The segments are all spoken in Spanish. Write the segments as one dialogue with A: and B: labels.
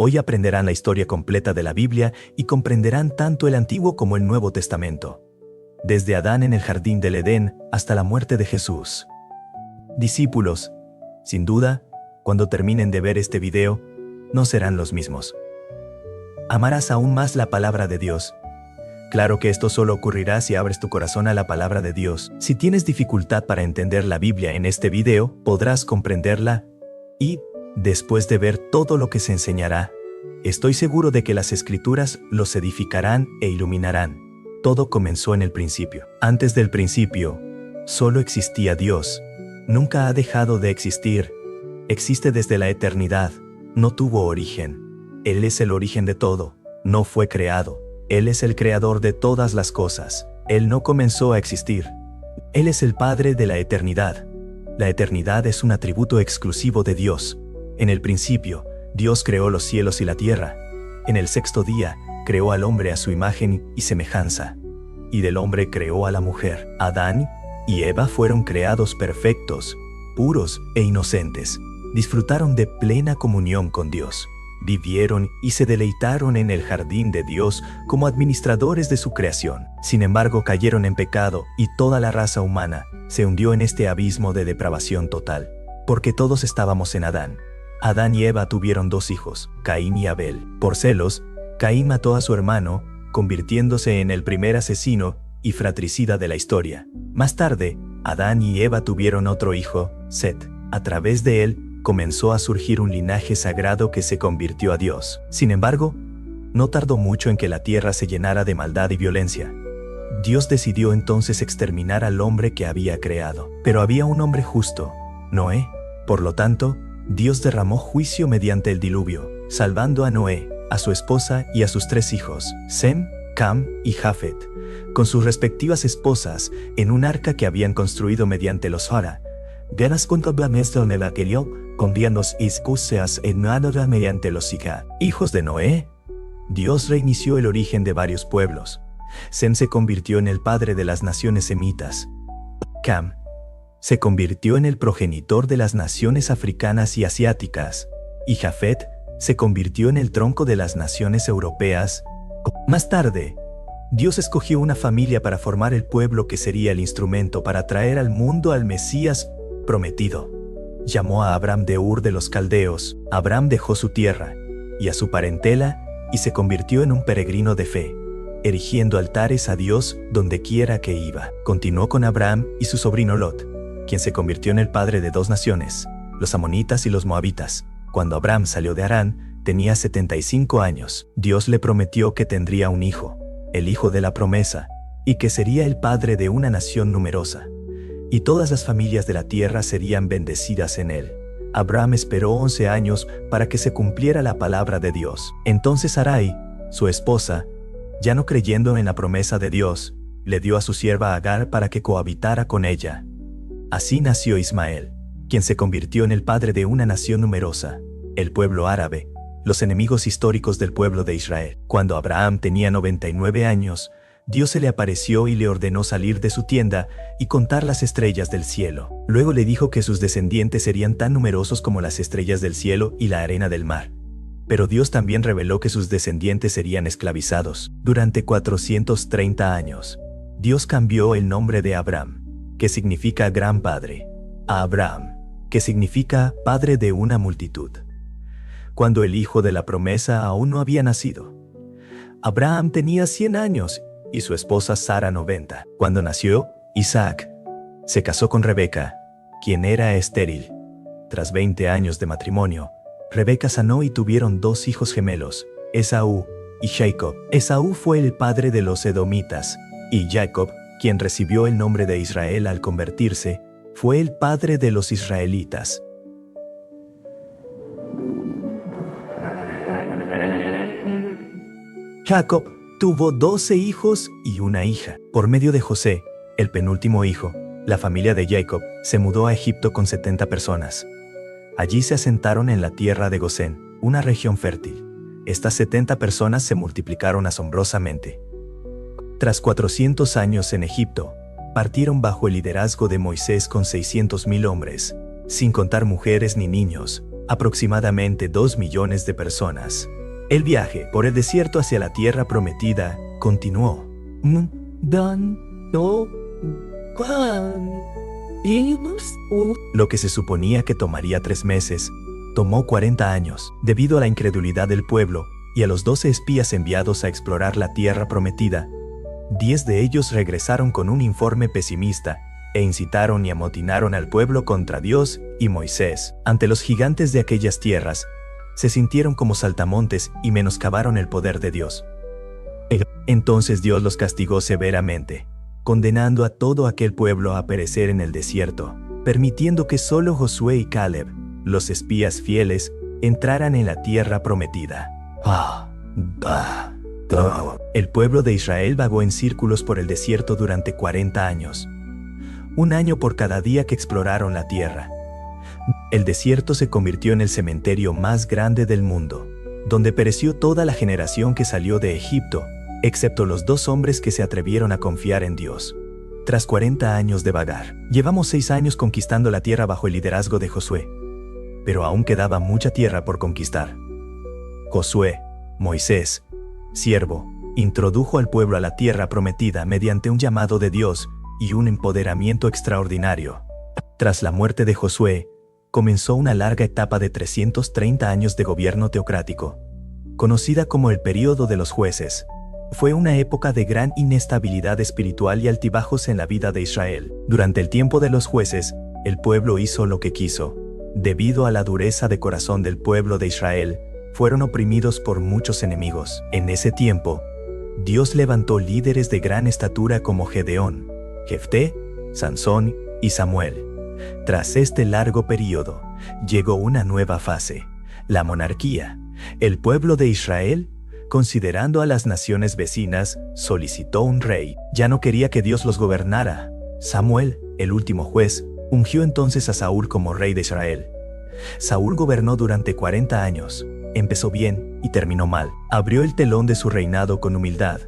A: Hoy aprenderán la historia completa de la Biblia y comprenderán tanto el Antiguo como el Nuevo Testamento. Desde Adán en el jardín del Edén hasta la muerte de Jesús. Discípulos, sin duda, cuando terminen de ver este video, no serán los mismos. Amarás aún más la palabra de Dios. Claro que esto solo ocurrirá si abres tu corazón a la palabra de Dios. Si tienes dificultad para entender la Biblia en este video, podrás comprenderla y, después de ver todo lo que se enseñará, estoy seguro de que las Escrituras los edificarán e iluminarán. Todo comenzó en el principio. Antes del principio, solo existía Dios. Nunca ha dejado de existir. Existe desde la eternidad. No tuvo origen. Él es el origen de todo. No fue creado. Él es el creador de todas las cosas. Él no comenzó a existir. Él es el Padre de la eternidad. La eternidad es un atributo exclusivo de Dios. En el principio, Dios creó los cielos y la tierra. En el sexto día, creó al hombre a su imagen y semejanza. Y del hombre creó a la mujer. Adán y Eva fueron creados perfectos, puros e inocentes. Disfrutaron de plena comunión con Dios. Vivieron y se deleitaron en el jardín de Dios como administradores de su creación. Sin embargo, cayeron en pecado y toda la raza humana se hundió en este abismo de depravación total. Porque todos estábamos en Adán. Adán y Eva tuvieron dos hijos, Caín y Abel. Por celos, Caín mató a su hermano, convirtiéndose en el primer asesino y fratricida de la historia. Más tarde, Adán y Eva tuvieron otro hijo, Set. A través de él, comenzó a surgir un linaje sagrado que se convirtió a Dios. Sin embargo, no tardó mucho en que la tierra se llenara de maldad y violencia. Dios decidió entonces exterminar al hombre que había creado. Pero había un hombre justo, Noé. Por lo tanto, Dios derramó juicio mediante el diluvio, salvando a Noé, a su esposa y a sus tres hijos, Sem, Cam y Jafet, con sus respectivas esposas, en un arca que habían construido mediante los Hora. Mediante los Sika, hijos de Noé. Dios reinició el origen de varios pueblos. Sem se convirtió en el padre de las naciones semitas. Cam se convirtió en el progenitor de las naciones africanas y asiáticas. Y Jafet se convirtió en el tronco de las naciones europeas. Más tarde, Dios escogió una familia para formar el pueblo que sería el instrumento para traer al mundo al Mesías prometido. Llamó a Abram de Ur de los Caldeos. Abram dejó su tierra y a su parentela y se convirtió en un peregrino de fe, erigiendo altares a Dios donde quiera que iba. Continuó con Abram y su sobrino Lot, quien se convirtió en el padre de dos naciones, los amonitas y los moabitas. Cuando Abram salió de Harán, tenía 75 años. Dios le prometió que tendría un hijo, el hijo de la promesa, y que sería el padre de una nación numerosa. Y todas las familias de la tierra serían bendecidas en él. Abram esperó 11 años para que se cumpliera la palabra de Dios. Entonces Sarai, su esposa, ya no creyendo en la promesa de Dios, le dio a su sierva Agar para que cohabitara con ella. Así nació Ismael, quien se convirtió en el padre de una nación numerosa, el pueblo árabe, los enemigos históricos del pueblo de Israel. Cuando Abraham tenía 99 años, Dios se le apareció y le ordenó salir de su tienda y contar las estrellas del cielo. Luego le dijo que sus descendientes serían tan numerosos como las estrellas del cielo y la arena del mar. Pero Dios también reveló que sus descendientes serían esclavizados. Durante 430 años, Dios cambió el nombre de Abram, que significa gran padre, a Abraham, que significa padre de una multitud, cuando el hijo de la promesa aún no había nacido. Abraham tenía 100 años y su esposa Sara 90. Cuando nació, Isaac se casó con Rebeca, quien era estéril. Tras 20 años de matrimonio, Rebeca sanó y tuvieron dos hijos gemelos, Esaú y Jacob. Esaú fue el padre de los edomitas, y Jacob, quien recibió el nombre de Israel al convertirse, fue el padre de los israelitas. Jacob tuvo 12 hijos y una hija. Por medio de José, el penúltimo hijo, la familia de Jacob se mudó a Egipto con 70 personas. Allí se asentaron en la tierra de Gosén, una región fértil. Estas 70 personas se multiplicaron asombrosamente. Tras 400 años en Egipto, partieron bajo el liderazgo de Moisés con 600,000 hombres, sin contar mujeres ni niños, aproximadamente 2 millones de personas. El viaje por el desierto hacia la tierra prometida continuó. Lo que se suponía que tomaría 3 meses, tomó 40 años, debido a la incredulidad del pueblo y a los 12 espías enviados a explorar la tierra prometida. 10 de ellos regresaron con un informe pesimista e incitaron y amotinaron al pueblo contra Dios y Moisés. Ante los gigantes de aquellas tierras, se sintieron como saltamontes y menoscabaron el poder de Dios. Entonces Dios los castigó severamente, condenando a todo aquel pueblo a perecer en el desierto, permitiendo que solo Josué y Caleb, los espías fieles, entraran en la tierra prometida. El pueblo de Israel vagó en círculos por el desierto durante 40 años, un año por cada día que exploraron la tierra. El desierto se convirtió en el cementerio más grande del mundo, donde pereció toda la generación que salió de Egipto, excepto los 2 hombres que se atrevieron a confiar en Dios. Tras 40 años de vagar, llevamos 6 años conquistando la tierra bajo el liderazgo de Josué, pero aún quedaba mucha tierra por conquistar. Josué, Moisés, siervo, introdujo al pueblo a la tierra prometida mediante un llamado de Dios y un empoderamiento extraordinario. Tras la muerte de Josué, comenzó una larga etapa de 330 años de gobierno teocrático, conocida como el período de los jueces. Fue una época de gran inestabilidad espiritual y altibajos en la vida de Israel. Durante el tiempo de los jueces, el pueblo hizo lo que quiso. Debido a la dureza de corazón del pueblo de Israel, fueron oprimidos por muchos enemigos. En ese tiempo, Dios levantó líderes de gran estatura como Gedeón, Jefté, Sansón y Samuel. Tras este largo período, llegó una nueva fase, la monarquía. El pueblo de Israel, considerando a las naciones vecinas, solicitó un rey. Ya no quería que Dios los gobernara. Samuel, el último juez, ungió entonces a Saúl como rey de Israel. Saúl gobernó durante 40 años. Empezó bien y terminó mal. Abrió el telón de su reinado con humildad,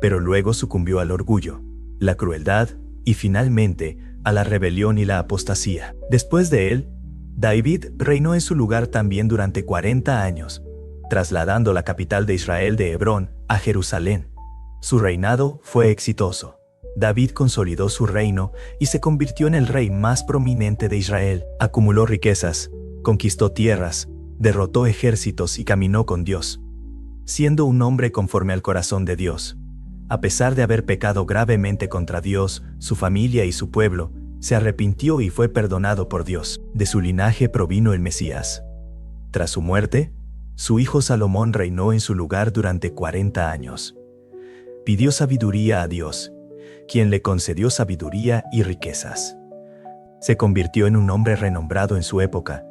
A: pero luego sucumbió al orgullo, la crueldad y finalmente a la rebelión y la apostasía. Después de él, David reinó en su lugar también durante 40 años, trasladando la capital de Israel de Hebrón a Jerusalén. Su reinado fue exitoso. David consolidó su reino y se convirtió en el rey más prominente de Israel. Acumuló riquezas, conquistó tierras, derrotó ejércitos y caminó con Dios, siendo un hombre conforme al corazón de Dios. A pesar de haber pecado gravemente contra Dios, su familia y su pueblo, se arrepintió y fue perdonado por Dios. De su linaje provino el Mesías. Tras su muerte, su hijo Salomón reinó en su lugar durante 40 años. Pidió sabiduría a Dios, quien le concedió sabiduría y riquezas. Se convirtió en un hombre renombrado en su época.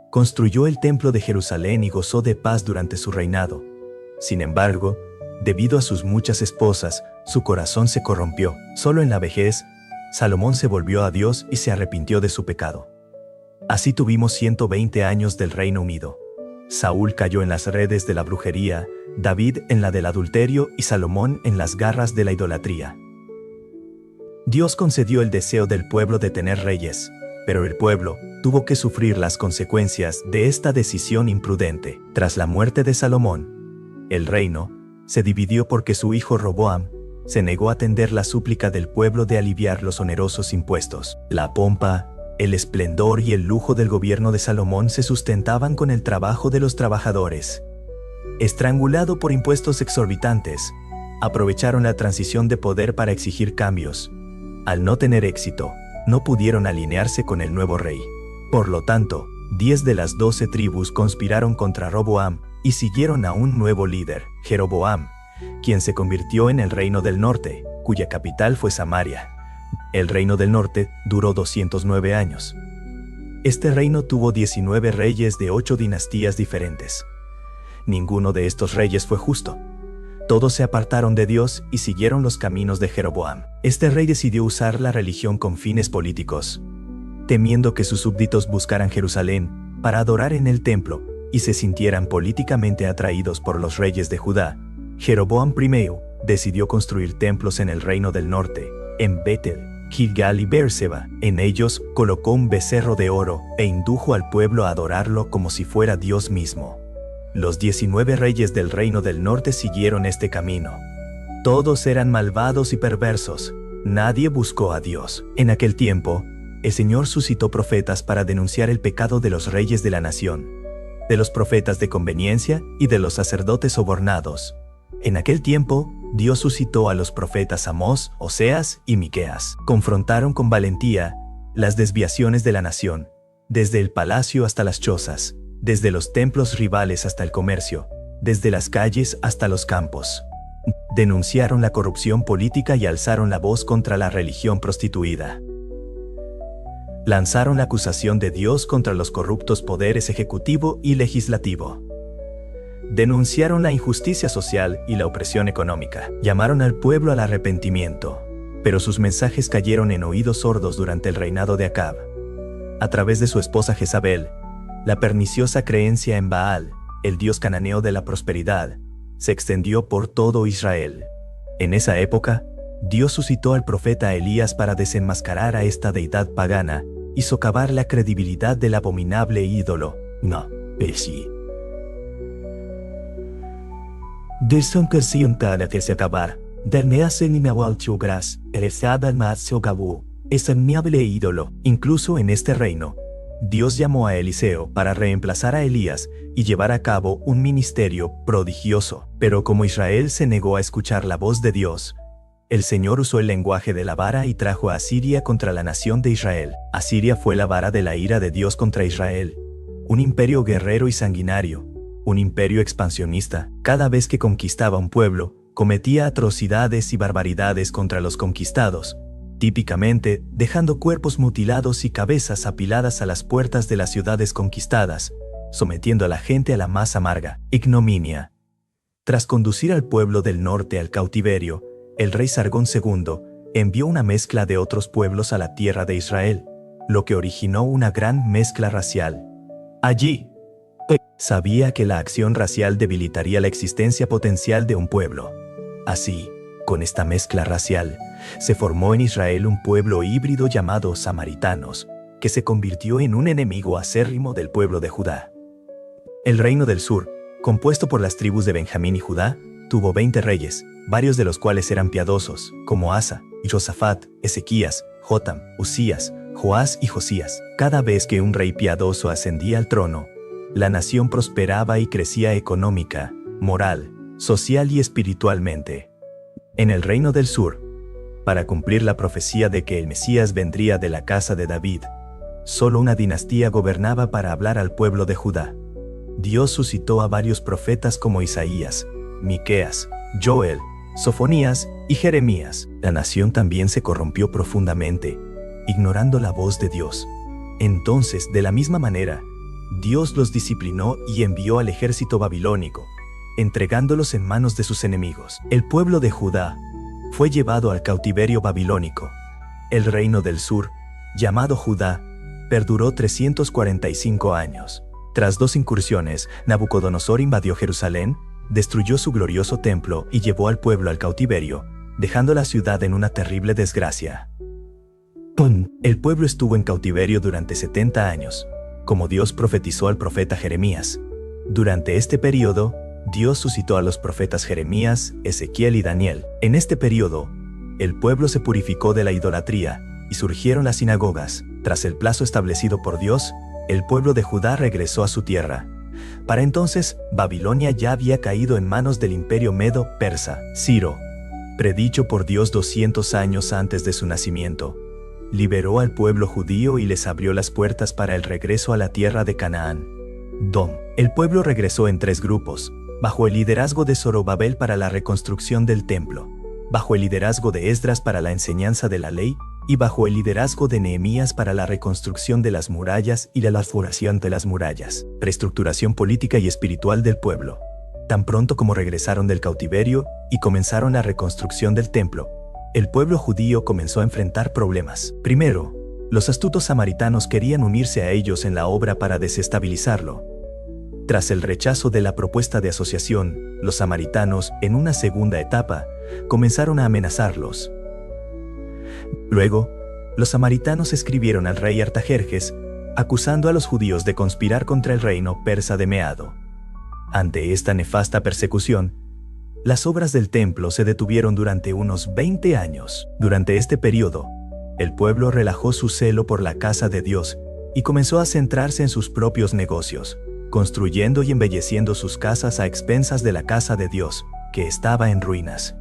A: Construyó el templo de Jerusalén y gozó de paz durante su reinado. Sin embargo, debido a sus muchas esposas, su corazón se corrompió. Solo en la vejez, Salomón se volvió a Dios y se arrepintió de su pecado. Así tuvimos 120 años del Reino Unido. Saúl cayó en las redes de la brujería, David en la del adulterio y Salomón en las garras de la idolatría. Dios concedió el deseo del pueblo de tener reyes, pero el pueblo tuvo que sufrir las consecuencias de esta decisión imprudente. Tras la muerte de Salomón, el reino se dividió porque su hijo Roboam se negó a atender la súplica del pueblo de aliviar los onerosos impuestos. La pompa, el esplendor y el lujo del gobierno de Salomón se sustentaban con el trabajo de los trabajadores. Estrangulado por impuestos exorbitantes, aprovecharon la transición de poder para exigir cambios. Al no tener éxito, no pudieron alinearse con el nuevo rey. Por lo tanto, 10 de las 12 tribus conspiraron contra Roboam y siguieron a un nuevo líder, Jeroboam, quien se convirtió en el reino del norte, cuya capital fue Samaria. El reino del norte duró 209 años. Este reino tuvo 19 reyes de 8 dinastías diferentes. Ninguno de estos reyes fue justo. Todos se apartaron de Dios y siguieron los caminos de Jeroboam. Este rey decidió usar la religión con fines políticos. Temiendo que sus súbditos buscaran Jerusalén para adorar en el templo y se sintieran políticamente atraídos por los reyes de Judá, Jeroboam I decidió construir templos en el reino del norte, en Betel, Gilgal y Beerseba. En ellos colocó un becerro de oro e indujo al pueblo a adorarlo como si fuera Dios mismo. Los 19 reyes del reino del norte siguieron este camino. Todos eran malvados y perversos. Nadie buscó a Dios. En aquel tiempo, el Señor suscitó profetas para denunciar el pecado de los reyes de la nación, de los profetas de conveniencia y de los sacerdotes sobornados. En aquel tiempo, Dios suscitó a los profetas Amós, Oseas y Miqueas. Confrontaron con valentía las desviaciones de la nación, desde el palacio hasta las chozas, desde los templos rivales hasta el comercio, desde las calles hasta los campos. Denunciaron la corrupción política y alzaron la voz contra la religión prostituida. Lanzaron la acusación de Dios contra los corruptos poderes ejecutivo y legislativo. Denunciaron la injusticia social y la opresión económica. Llamaron al pueblo al arrepentimiento, pero sus mensajes cayeron en oídos sordos durante el reinado de Acab. A través de su esposa Jezabel, la perniciosa creencia en Baal, el dios cananeo de la prosperidad, se extendió por todo Israel. En esa época, Dios suscitó al profeta Elías para desenmascarar a esta deidad pagana y socavar la credibilidad del abominable ídolo, Besi. Desson que sienta que se acabar, dernease ni me chugras, eresada más gabu, es admirable ídolo. Incluso en este reino, Dios llamó a Eliseo para reemplazar a Elías y llevar a cabo un ministerio prodigioso. Pero como Israel se negó a escuchar la voz de Dios, el Señor usó el lenguaje de la vara y trajo a Asiria contra la nación de Israel. Asiria fue la vara de la ira de Dios contra Israel, un imperio guerrero y sanguinario, un imperio expansionista. Cada vez que conquistaba un pueblo, cometía atrocidades y barbaridades contra los conquistados, típicamente dejando cuerpos mutilados y cabezas apiladas a las puertas de las ciudades conquistadas, sometiendo a la gente a la más amarga ignominia. Tras conducir al pueblo del norte al cautiverio, el rey Sargón II envió una mezcla de otros pueblos a la tierra de Israel, lo que originó una gran mezcla racial. Allí, sabía que la acción racial debilitaría la existencia potencial de un pueblo. Así, con esta mezcla racial, se formó en Israel un pueblo híbrido llamado samaritanos, que se convirtió en un enemigo acérrimo del pueblo de Judá. El reino del sur, compuesto por las tribus de Benjamín y Judá, tuvo 20 reyes, varios de los cuales eran piadosos, como Asa, Josafat, Ezequías, Jotam, Usías, Joás y Josías. Cada vez que un rey piadoso ascendía al trono, la nación prosperaba y crecía económica, moral, social y espiritualmente. En el reino del sur, para cumplir la profecía de que el Mesías vendría de la casa de David, solo una dinastía gobernaba para hablar al pueblo de Judá. Dios suscitó a varios profetas como Isaías, Miqueas, Joel, Sofonías y Jeremías. La nación también se corrompió profundamente, ignorando la voz de Dios. Entonces, de la misma manera, Dios los disciplinó y envió al ejército babilónico, entregándolos en manos de sus enemigos. El pueblo de Judá fue llevado al cautiverio babilónico. El reino del sur, llamado Judá, perduró 345 años. Tras 2 incursiones, Nabucodonosor invadió Jerusalén, destruyó su glorioso templo y llevó al pueblo al cautiverio, dejando la ciudad en una terrible desgracia. El pueblo estuvo en cautiverio durante 70 años, como Dios profetizó al profeta Jeremías. Durante este periodo, Dios suscitó a los profetas Jeremías, Ezequiel y Daniel. En este periodo, el pueblo se purificó de la idolatría y surgieron las sinagogas. Tras el plazo establecido por Dios, el pueblo de Judá regresó a su tierra. Para entonces, Babilonia ya había caído en manos del imperio medo-persa. Ciro, predicho por Dios 200 años antes de su nacimiento, liberó al pueblo judío y les abrió las puertas para el regreso a la tierra de Canaán. El pueblo regresó en 3 grupos, bajo el liderazgo de Zorobabel para la reconstrucción del templo, bajo el liderazgo de Esdras para la enseñanza de la ley y bajo el liderazgo de Nehemías para la reconstrucción de las murallas y la elaboración de las murallas. Reestructuración política y espiritual del pueblo. Tan pronto como regresaron del cautiverio y comenzaron la reconstrucción del templo, el pueblo judío comenzó a enfrentar problemas. Primero, los astutos samaritanos querían unirse a ellos en la obra para desestabilizarlo. Tras el rechazo de la propuesta de asociación, los samaritanos, en una segunda etapa, comenzaron a amenazarlos. Luego, Los samaritanos escribieron al rey Artajerjes, acusando a los judíos de conspirar contra el reino persa de Meado. Ante esta nefasta persecución, las obras del templo se detuvieron durante unos 20 años. Durante este periodo, el pueblo relajó su celo por la casa de Dios y comenzó a centrarse en sus propios negocios, construyendo y embelleciendo sus casas a expensas de la casa de Dios, que estaba en ruinas.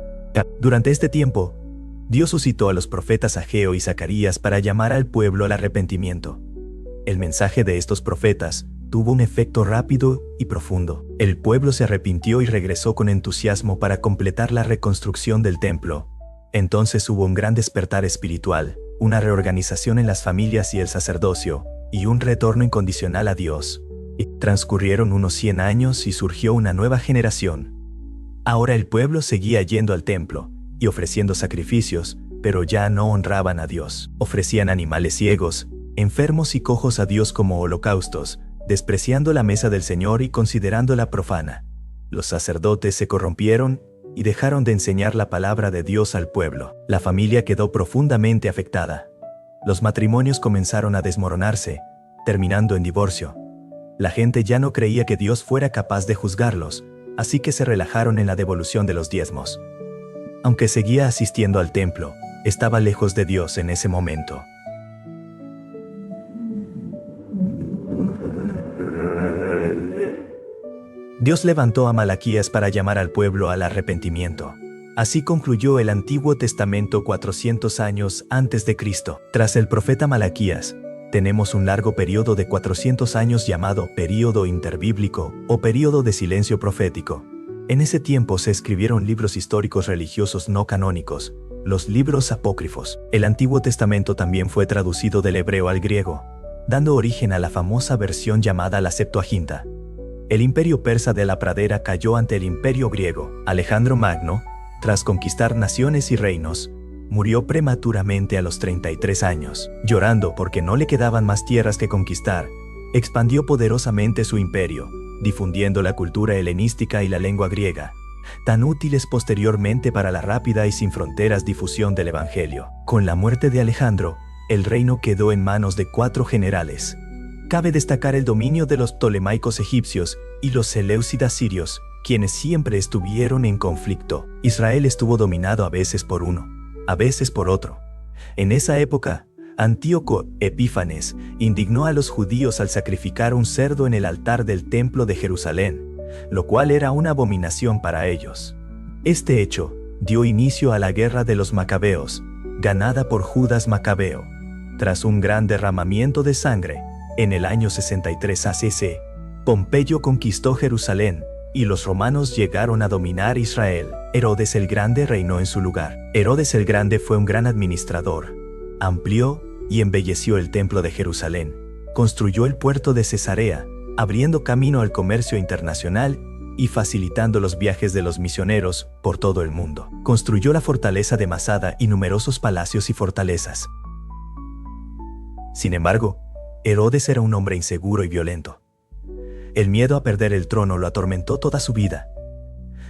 A: Durante este tiempo, Dios suscitó a los profetas Ageo y Zacarías para llamar al pueblo al arrepentimiento. El mensaje de estos profetas tuvo un efecto rápido y profundo. El pueblo se arrepintió y regresó con entusiasmo para completar la reconstrucción del templo. Entonces hubo un gran despertar espiritual, una reorganización en las familias y el sacerdocio, y un retorno incondicional a Dios. Transcurrieron unos 100 años y surgió una nueva generación. Ahora el pueblo seguía yendo al templo y ofreciendo sacrificios, pero ya no honraban a Dios. Ofrecían animales ciegos, enfermos y cojos a Dios como holocaustos, despreciando la mesa del Señor y considerándola profana. Los sacerdotes se corrompieron y dejaron de enseñar la palabra de Dios al pueblo. La familia quedó profundamente afectada. Los matrimonios comenzaron a desmoronarse, terminando en divorcio. La gente ya no creía que Dios fuera capaz de juzgarlos, así que se relajaron en la devolución de los diezmos. Aunque seguía asistiendo al templo, estaba lejos de Dios en ese momento. Dios levantó a Malaquías para llamar al pueblo al arrepentimiento. Así concluyó el Antiguo Testamento 400 años antes de Cristo. Tras el profeta Malaquías, tenemos un largo periodo de 400 años llamado período interbíblico o período de silencio profético. En ese tiempo se escribieron libros históricos religiosos no canónicos, los libros apócrifos. El Antiguo Testamento también fue traducido del hebreo al griego, dando origen a la famosa versión llamada la Septuaginta. El imperio persa de la pradera cayó ante el imperio griego. Alejandro Magno, tras conquistar naciones y reinos, murió prematuramente a los 33 años. Llorando porque no le quedaban más tierras que conquistar, expandió poderosamente su imperio, difundiendo la cultura helenística y la lengua griega, tan útiles posteriormente para la rápida y sin fronteras difusión del Evangelio. Con la muerte de Alejandro, el reino quedó en manos de 4 generales. Cabe destacar el dominio de los ptolemaicos egipcios y los seleucidas sirios, quienes siempre estuvieron en conflicto. Israel estuvo dominado a veces por uno, a veces por otro. En esa época, Antíoco Epífanes indignó a los judíos al sacrificar un cerdo en el altar del templo de Jerusalén, lo cual era una abominación para ellos. Este hecho dio inicio a la guerra de los Macabeos, ganada por Judas Macabeo. Tras un gran derramamiento de sangre, en el año 63 a.C., Pompeyo conquistó Jerusalén y los romanos llegaron a dominar Israel. Herodes el Grande reinó en su lugar. Herodes el Grande fue un gran administrador. Amplió y embelleció el templo de Jerusalén. Construyó el puerto de Cesarea, abriendo camino al comercio internacional y facilitando los viajes de los misioneros por todo el mundo. Construyó la fortaleza de Masada y numerosos palacios y fortalezas. Sin embargo, Herodes era un hombre inseguro y violento. El miedo a perder el trono lo atormentó toda su vida.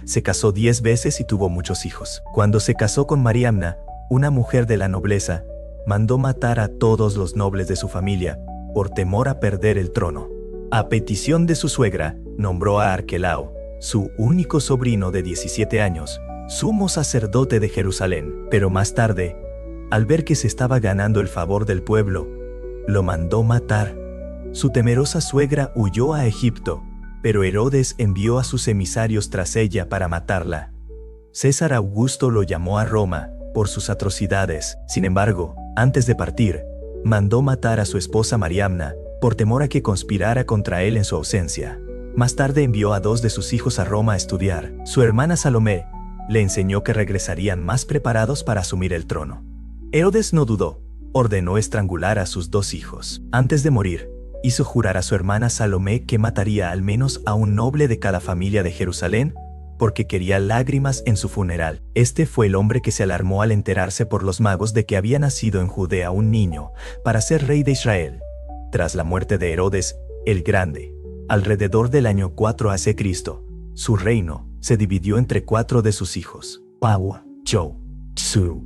A: Se casó 10 veces y tuvo muchos hijos. Cuando se casó con Mariamna, una mujer de la nobleza, mandó matar a todos los nobles de su familia por temor a perder el trono. A petición de su suegra, nombró a Arquelao, su único sobrino de 17 años, sumo sacerdote de Jerusalén. Pero más tarde, al ver que se estaba ganando el favor del pueblo, lo mandó matar. Su temerosa suegra huyó a Egipto, pero Herodes envió a sus emisarios tras ella para matarla. César Augusto lo llamó a Roma por sus atrocidades. Sin embargo, antes de partir, mandó matar a su esposa Mariamna por temor a que conspirara contra él en su ausencia. Más tarde envió a 2 de sus hijos a Roma a estudiar. Su hermana Salomé le enseñó que regresarían más preparados para asumir el trono. Herodes no dudó. Ordenó estrangular a sus 2 hijos. Antes de morir, hizo jurar a su hermana Salomé que mataría al menos a un noble de cada familia de Jerusalén, porque quería lágrimas en su funeral. Este fue el hombre que se alarmó al enterarse por los magos de que había nacido en Judea un niño para ser rey de Israel. Tras la muerte de Herodes el Grande, alrededor del año 4 a.C., su reino se dividió entre 4 de sus hijos: Paua, Chou, Tsu,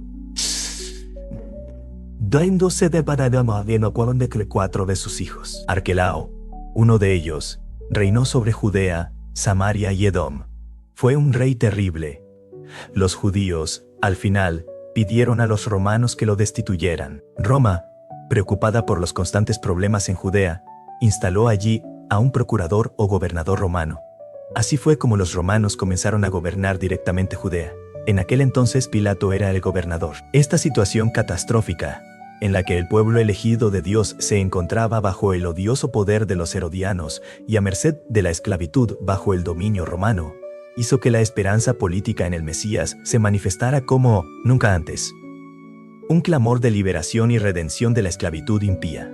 A: dándose de paradama de 4 de sus hijos. Arquelao, uno de ellos, reinó sobre Judea, Samaria y Edom. Fue un rey terrible. Los judíos, al final, pidieron a los romanos que lo destituyeran. Roma, preocupada por los constantes problemas en Judea, instaló allí a un procurador o gobernador romano. Así fue como los romanos comenzaron a gobernar directamente Judea. En aquel entonces Pilato era el gobernador. Esta situación catastrófica, en la que el pueblo elegido de Dios se encontraba bajo el odioso poder de los herodianos y a merced de la esclavitud bajo el dominio romano, hizo que la esperanza política en el Mesías se manifestara como nunca antes. Un clamor de liberación y redención de la esclavitud impía.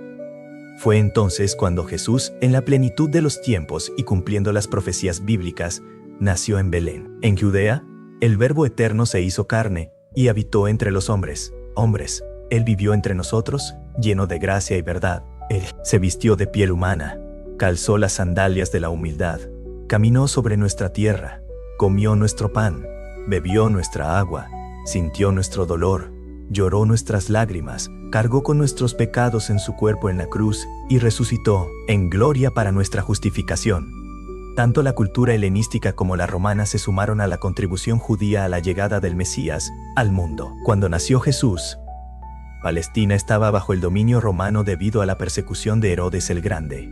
A: Fue entonces cuando Jesús, en la plenitud de los tiempos y cumpliendo las profecías bíblicas, nació en Belén. En Judea, el Verbo eterno se hizo carne y habitó entre los hombres. Él vivió entre nosotros, lleno de gracia y verdad. Él se vistió de piel humana, calzó las sandalias de la humildad, caminó sobre nuestra tierra, comió nuestro pan, bebió nuestra agua, sintió nuestro dolor, lloró nuestras lágrimas, cargó con nuestros pecados en su cuerpo en la cruz y resucitó en gloria para nuestra justificación. Tanto la cultura helenística como la romana se sumaron a la contribución judía a la llegada del Mesías al mundo. Cuando nació Jesús, Palestina estaba bajo el dominio romano debido a la persecución de Herodes el Grande.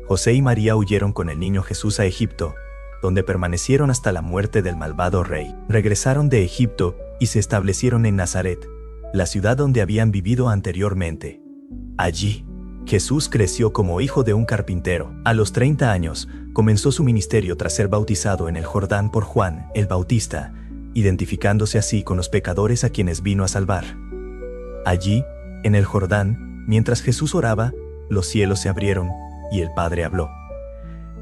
A: José y María huyeron con el niño Jesús a Egipto, donde permanecieron hasta la muerte del malvado rey. Regresaron de Egipto y se establecieron en Nazaret, la ciudad donde habían vivido anteriormente. Allí, Jesús creció como hijo de un carpintero. A los 30 años, comenzó su ministerio tras ser bautizado en el Jordán por Juan el Bautista, identificándose así con los pecadores a quienes vino a salvar. Allí, en el Jordán, mientras Jesús oraba, los cielos se abrieron y el Padre habló.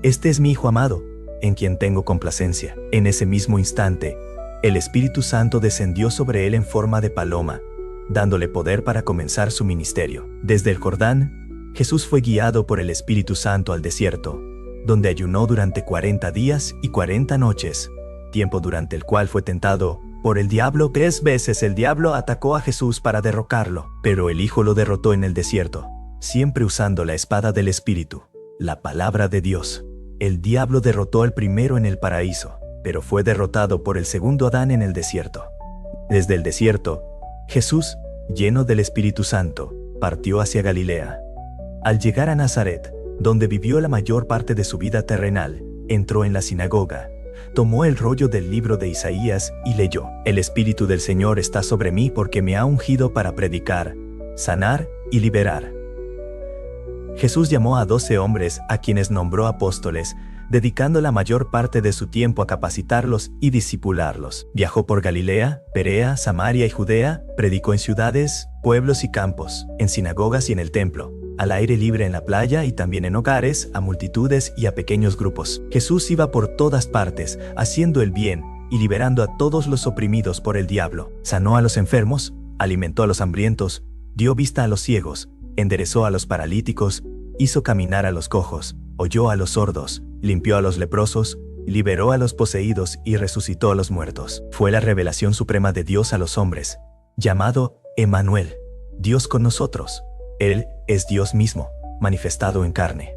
A: Este es mi Hijo amado, en quien tengo complacencia. En ese mismo instante, el Espíritu Santo descendió sobre él en forma de paloma, dándole poder para comenzar su ministerio. Desde el Jordán, Jesús fue guiado por el Espíritu Santo al desierto, donde ayunó durante 40 días y 40 noches, tiempo durante el cual fue tentado por el diablo. 3 veces el diablo atacó a Jesús para derrocarlo, pero el Hijo lo derrotó en el desierto, siempre usando la espada del Espíritu, la palabra de Dios. El diablo derrotó al primero en el paraíso, pero fue derrotado por el segundo Adán en el desierto. Desde el desierto, Jesús, lleno del Espíritu Santo, partió hacia Galilea. Al llegar a Nazaret, donde vivió la mayor parte de su vida terrenal, entró en la sinagoga, tomó el rollo del libro de Isaías y leyó: El Espíritu del Señor está sobre mí porque me ha ungido para predicar, sanar y liberar. Jesús llamó a 12 hombres a quienes nombró apóstoles, dedicando la mayor parte de su tiempo a capacitarlos y discipularlos. Viajó por Galilea, Perea, Samaria y Judea, predicó en ciudades, pueblos y campos, en sinagogas y en el templo, al aire libre en la playa y también en hogares, a multitudes y a pequeños grupos. Jesús iba por todas partes, haciendo el bien y liberando a todos los oprimidos por el diablo. Sanó a los enfermos, alimentó a los hambrientos, dio vista a los ciegos, enderezó a los paralíticos, hizo caminar a los cojos, oyó a los sordos, limpió a los leprosos, liberó a los poseídos y resucitó a los muertos. Fue la revelación suprema de Dios a los hombres, llamado Emmanuel, Dios con nosotros. Él es Dios mismo, manifestado en carne.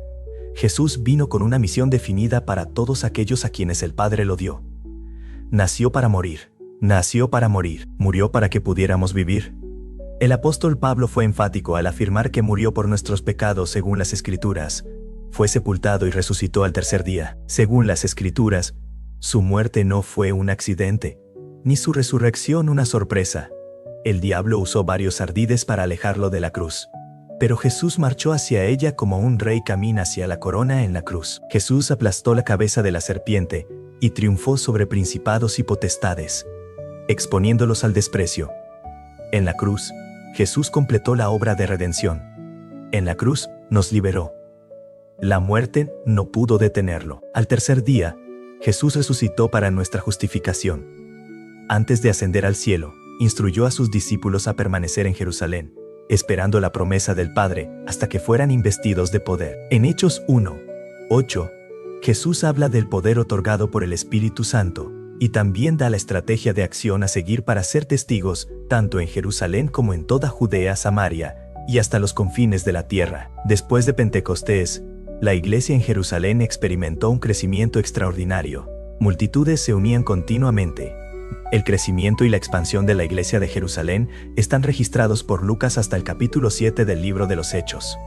A: Jesús vino con una misión definida para todos aquellos a quienes el Padre lo dio. Nació para morir, murió para que pudiéramos vivir. El apóstol Pablo fue enfático al afirmar que murió por nuestros pecados según las Escrituras. Fue sepultado y resucitó al tercer día. Según las Escrituras, su muerte no fue un accidente, ni su resurrección una sorpresa. El diablo usó varios ardides para alejarlo de la cruz. Pero Jesús marchó hacia ella como un rey camina hacia la corona en la cruz. Jesús aplastó la cabeza de la serpiente y triunfó sobre principados y potestades, exponiéndolos al desprecio. En la cruz, Jesús completó la obra de redención. En la cruz, nos liberó. La muerte no pudo detenerlo. Al tercer día, Jesús resucitó para nuestra justificación. Antes de ascender al cielo, instruyó a sus discípulos a permanecer en Jerusalén, esperando la promesa del Padre hasta que fueran investidos de poder. En Hechos 1:8, Jesús habla del poder otorgado por el Espíritu Santo, y también da la estrategia de acción a seguir para ser testigos, tanto en Jerusalén como en toda Judea, Samaria, y hasta los confines de la tierra. Después de Pentecostés, la iglesia en Jerusalén experimentó un crecimiento extraordinario. Multitudes se unían continuamente. El crecimiento y la expansión de la iglesia de Jerusalén están registrados por Lucas hasta el capítulo 7 del libro de los Hechos.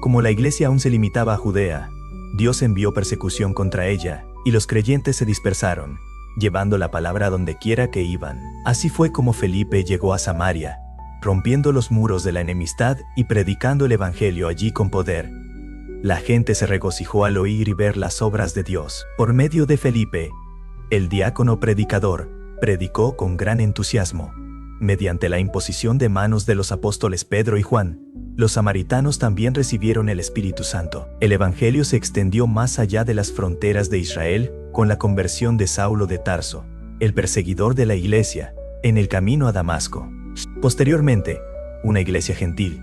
A: Como la iglesia aún se limitaba a Judea, Dios envió persecución contra ella, y los creyentes se dispersaron, llevando la palabra a donde quiera que iban. Así fue como Felipe llegó a Samaria, rompiendo los muros de la enemistad y predicando el evangelio allí con poder. La gente se regocijó al oír y ver las obras de Dios. Por medio de Felipe, el diácono predicador predicó con gran entusiasmo. Mediante la imposición de manos de los apóstoles Pedro y Juan, los samaritanos también recibieron el Espíritu Santo. El evangelio se extendió más allá de las fronteras de Israel con la conversión de Saulo de Tarso, el perseguidor de la iglesia, en el camino a Damasco. Posteriormente, una iglesia gentil,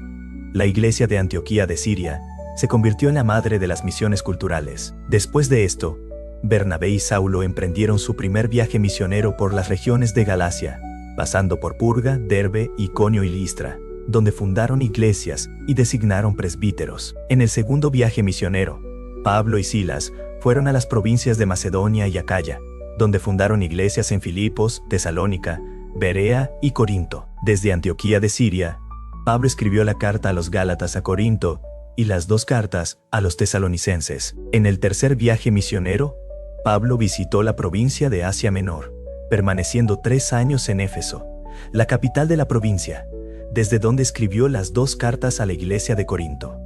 A: la iglesia de Antioquía de Siria, se convirtió en la madre de las misiones culturales. Después de esto, Bernabé y Saulo emprendieron su primer viaje misionero por las regiones de Galacia, pasando por Purga, Derbe, Iconio y Listra, donde fundaron iglesias y designaron presbíteros. En el segundo viaje misionero, Pablo y Silas fueron a las provincias de Macedonia y Acaya, donde fundaron iglesias en Filipos, Tesalónica, Berea y Corinto. Desde Antioquía de Siria, Pablo escribió la carta a los Gálatas a Corinto y las dos cartas a los tesalonicenses. En el tercer viaje misionero, Pablo visitó la provincia de Asia Menor, permaneciendo 3 años en Éfeso, la capital de la provincia, desde donde escribió las dos cartas a la iglesia de Corinto.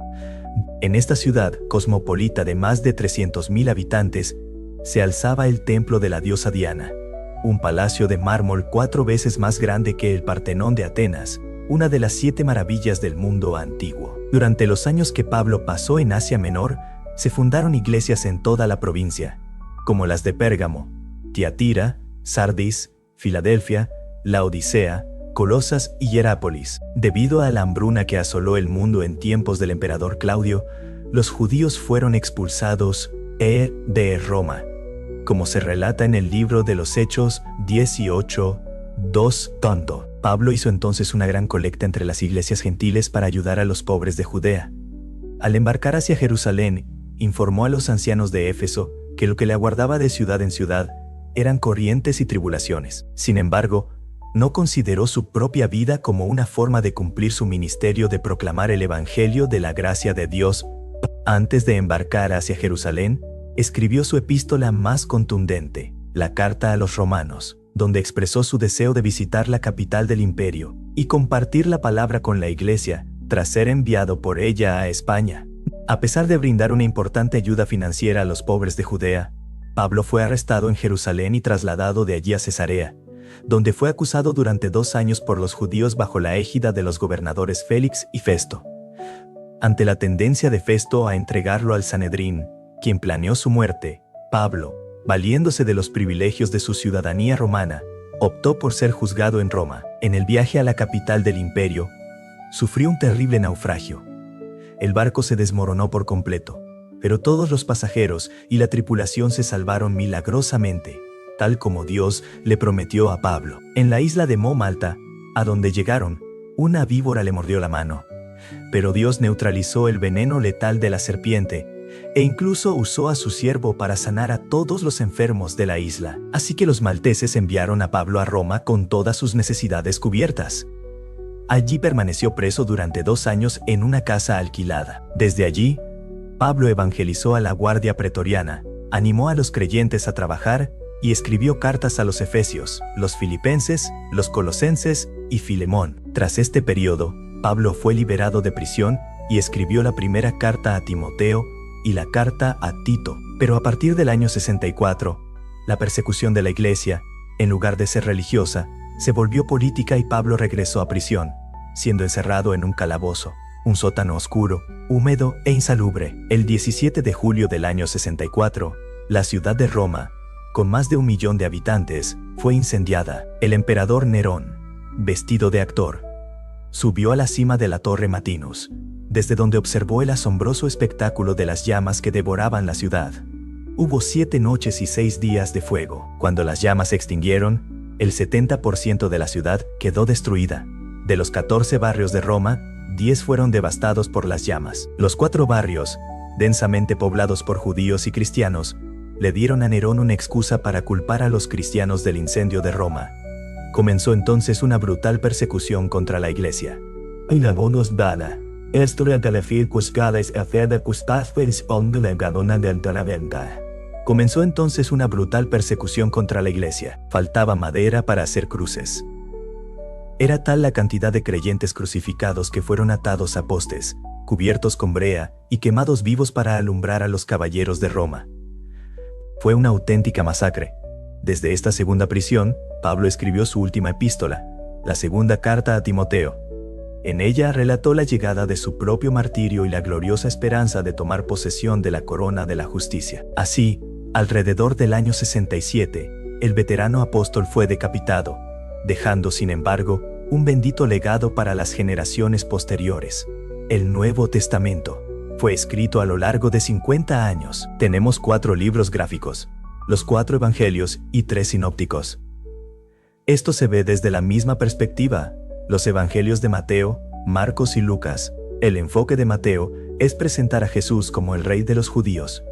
A: En esta ciudad cosmopolita de más de 300.000 habitantes, se alzaba el templo de la diosa Diana, un palacio de mármol 4 veces más grande que el Partenón de Atenas, una de las 7 maravillas del mundo antiguo. Durante los años que Pablo pasó en Asia Menor, se fundaron iglesias en toda la provincia, como las de Pérgamo, Tiatira, Sardis, Filadelfia, Laodicea, Colosas y Hierápolis. Debido a la hambruna que asoló el mundo en tiempos del emperador Claudio, los judíos fueron expulsados de Roma, como se relata en el libro de los Hechos 18:2. Pablo hizo entonces una gran colecta entre las iglesias gentiles para ayudar a los pobres de Judea. Al embarcar hacia Jerusalén, informó a los ancianos de Éfeso que lo que le aguardaba de ciudad en ciudad eran corrientes y tribulaciones. Sin embargo, no consideró su propia vida como una forma de cumplir su ministerio de proclamar el evangelio de la gracia de Dios. Antes de embarcar hacia Jerusalén, escribió su epístola más contundente, la carta a los romanos, donde expresó su deseo de visitar la capital del imperio y compartir la palabra con la iglesia, tras ser enviado por ella a España. A pesar de brindar una importante ayuda financiera a los pobres de Judea, Pablo fue arrestado en Jerusalén y trasladado de allí a Cesarea, donde fue acusado durante 2 años por los judíos bajo la égida de los gobernadores Félix y Festo. Ante la tendencia de Festo a entregarlo al Sanedrín, quien planeó su muerte, Pablo, valiéndose de los privilegios de su ciudadanía romana, optó por ser juzgado en Roma. En el viaje a la capital del imperio, sufrió un terrible naufragio. El barco se desmoronó por completo, pero todos los pasajeros y la tripulación se salvaron milagrosamente, tal como Dios le prometió a Pablo. En la isla de Malta, a donde llegaron, una víbora le mordió la mano, pero Dios neutralizó el veneno letal de la serpiente e incluso usó a su siervo para sanar a todos los enfermos de la isla. Así que los malteses enviaron a Pablo a Roma con todas sus necesidades cubiertas. Allí permaneció preso durante 2 años en una casa alquilada. Desde allí, Pablo evangelizó a la guardia pretoriana, animó a los creyentes a trabajar y escribió cartas a los efesios, los filipenses, los colosenses y Filemón. Tras este periodo, Pablo fue liberado de prisión y escribió la primera carta a Timoteo y la carta a Tito. Pero a partir del año 64, la persecución de la iglesia, en lugar de ser religiosa, se volvió política y Pablo regresó a prisión, siendo encerrado en un calabozo, un sótano oscuro, húmedo e insalubre. El 17 de julio del año 64, la ciudad de Roma, con más de 1 millón de habitantes, fue incendiada. El emperador Nerón, vestido de actor, subió a la cima de la Torre Matinus, desde donde observó el asombroso espectáculo de las llamas que devoraban la ciudad. Hubo 7 noches y 6 días de fuego. Cuando las llamas se extinguieron, el 70% de la ciudad quedó destruida. De los 14 barrios de Roma, 10 fueron devastados por las llamas. Los 4 barrios, densamente poblados por judíos y cristianos, le dieron a Nerón una excusa para culpar a los cristianos del incendio de Roma. Comenzó entonces una brutal persecución contra la iglesia. Comenzó entonces una brutal persecución contra la iglesia. Faltaba madera para hacer cruces. Era tal la cantidad de creyentes crucificados que fueron atados a postes, cubiertos con brea y quemados vivos para alumbrar a los caballeros de Roma. Fue una auténtica masacre. Desde esta segunda prisión, Pablo escribió su última epístola, la segunda carta a Timoteo. En ella relató la llegada de su propio martirio y la gloriosa esperanza de tomar posesión de la corona de la justicia. Así, alrededor del año 67, el veterano apóstol fue decapitado, dejando, sin embargo, un bendito legado para las generaciones posteriores. El Nuevo Testamento fue escrito a lo largo de 50 años. Tenemos 4 libros gráficos, los 4 evangelios y 3 sinópticos. Esto se ve desde la misma perspectiva. Los evangelios de Mateo, Marcos y Lucas. El enfoque de Mateo es presentar a Jesús como el rey de los judíos.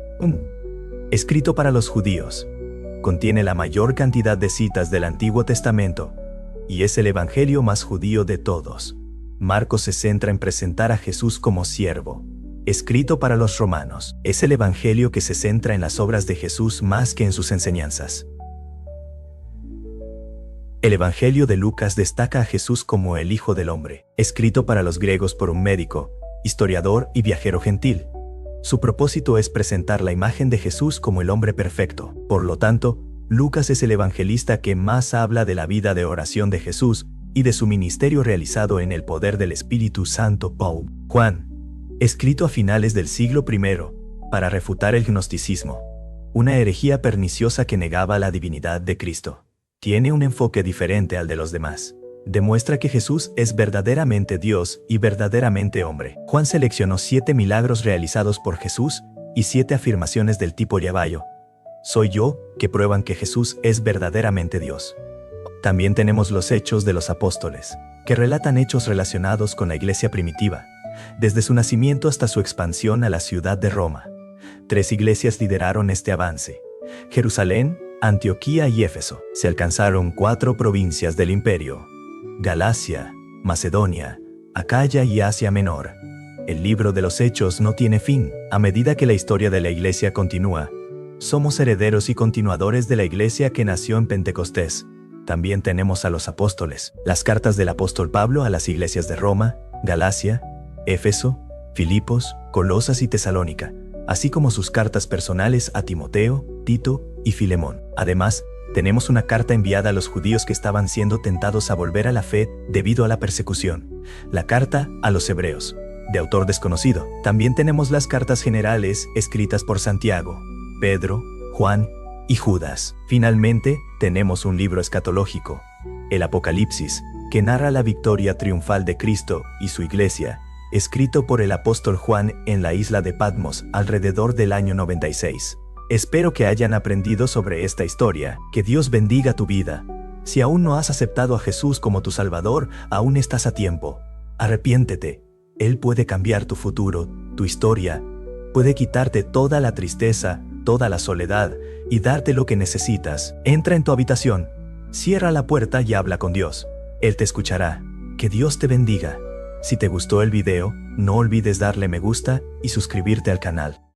A: Escrito para los judíos. Contiene la mayor cantidad de citas del Antiguo Testamento y es el evangelio más judío de todos. Marcos se centra en presentar a Jesús como siervo. Escrito para los romanos, es el evangelio que se centra en las obras de Jesús más que en sus enseñanzas. El evangelio de Lucas destaca a Jesús como el Hijo del Hombre, escrito para los griegos por un médico, historiador y viajero gentil. Su propósito es presentar la imagen de Jesús como el hombre perfecto. Por lo tanto, Lucas es el evangelista que más habla de la vida de oración de Jesús y de su ministerio realizado en el poder del Espíritu Santo. Juan, escrito a finales del siglo I, para refutar el gnosticismo, una herejía perniciosa que negaba la divinidad de Cristo. Tiene un enfoque diferente al de los demás. Demuestra que Jesús es verdaderamente Dios y verdaderamente hombre. Juan seleccionó 7 milagros realizados por Jesús y 7 afirmaciones del tipo Yabayo, soy yo, que prueban que Jesús es verdaderamente Dios. También tenemos los Hechos de los Apóstoles, que relatan hechos relacionados con la iglesia primitiva, desde su nacimiento hasta su expansión a la ciudad de Roma. 3 iglesias lideraron este avance: Jerusalén, Antioquía y Éfeso. Se alcanzaron 4 provincias del imperio: Galacia, Macedonia, Acaya y Asia Menor. El libro de los Hechos no tiene fin. A medida que la historia de la iglesia continúa, somos herederos y continuadores de la iglesia que nació en Pentecostés. También tenemos a los apóstoles, las cartas del apóstol Pablo a las iglesias de Roma, Galacia, Éfeso, Filipos, Colosas y Tesalónica, así como sus cartas personales a Timoteo, Tito y Filemón. Además, tenemos una carta enviada a los judíos que estaban siendo tentados a volver a la fe debido a la persecución, la carta a los hebreos, de autor desconocido. También tenemos las cartas generales escritas por Santiago, Pedro, Juan y Judas. Finalmente, tenemos un libro escatológico, el Apocalipsis, que narra la victoria triunfal de Cristo y su iglesia, escrito por el apóstol Juan en la isla de Patmos alrededor del año 96. Espero que hayan aprendido sobre esta historia. Que Dios bendiga tu vida. Si aún no has aceptado a Jesús como tu Salvador, aún estás a tiempo. Arrepiéntete. Él puede cambiar tu futuro, tu historia. Puede quitarte toda la tristeza, toda la soledad y darte lo que necesitas. Entra en tu habitación, cierra la puerta y habla con Dios. Él te escuchará. Que Dios te bendiga. Si te gustó el video, no olvides darle me gusta y suscribirte al canal.